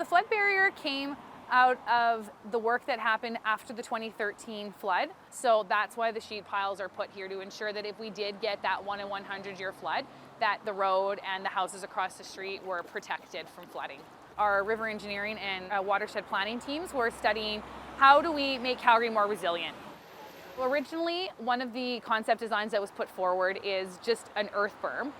The flood barrier came out of the work that happened after the 2013 flood. So that's why the sheet piles are put here, to ensure that if we did get that 1 in 100 year flood, that the road and the houses across the street were protected from flooding. Our river engineering and watershed planning teams were studying how do we make Calgary more resilient. Well, originally, one of the concept designs that was put forward is just an earth berm,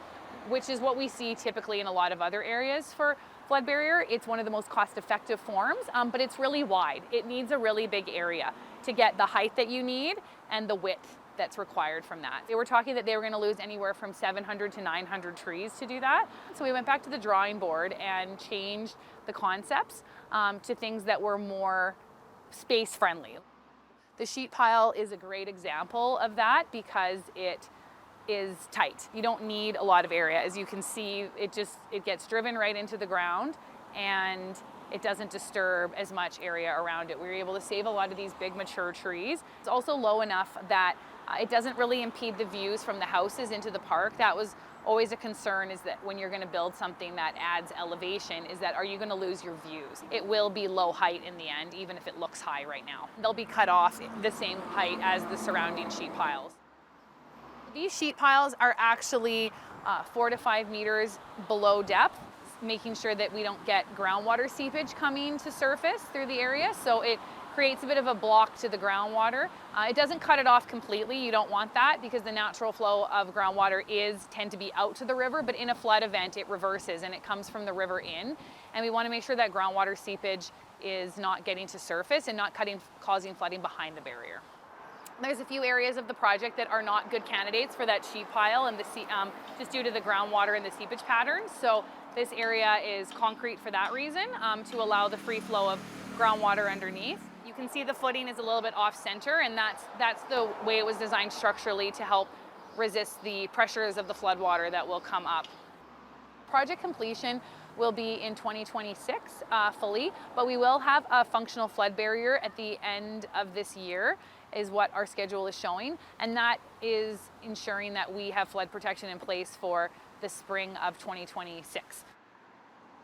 which is what we see typically in a lot of other areas for flood barrier. It's one of the most cost-effective forms, but it's really wide. It needs a really big area to get the height that you need and the width that's required from that. They were talking that they were going to lose anywhere from 700 to 900 trees to do that. So we went back to the drawing board and changed the concepts to things that were more space-friendly. The sheet pile is a great example of that because it is tight. You don't need a lot of area. As you can see, it gets driven right into the ground and it doesn't disturb as much area around it. We were able to save a lot of these big mature trees. It's also low enough that it doesn't really impede the views from the houses into the park. That was always a concern, is that when you're going to build something that adds elevation, is that are you going to lose your views? It will be low height in the end, even if it looks high right now. They'll be cut off the same height as the surrounding sheet piles. These sheet piles are actually 4 to 5 meters below depth, making sure that we don't get groundwater seepage coming to surface through the area. So it creates a bit of a block to the groundwater. It doesn't cut it off completely. You don't want that, because the natural flow of groundwater tend to be out to the river, but in a flood event it reverses and it comes from the river in. And we want to make sure that groundwater seepage is not getting to surface and not causing flooding behind the barrier. There's a few areas of the project that are not good candidates for that sheet pile, and just due to the groundwater and the seepage patterns. So this area is concrete for that reason, to allow the free flow of groundwater underneath. You can see the footing is a little bit off center, and that's the way it was designed structurally, to help resist the pressures of the floodwater that will come up. Project completion will be in 2026 fully, but we will have a functional flood barrier at the end of this year, is what our schedule is showing, and that is ensuring that we have flood protection in place for the spring of 2026.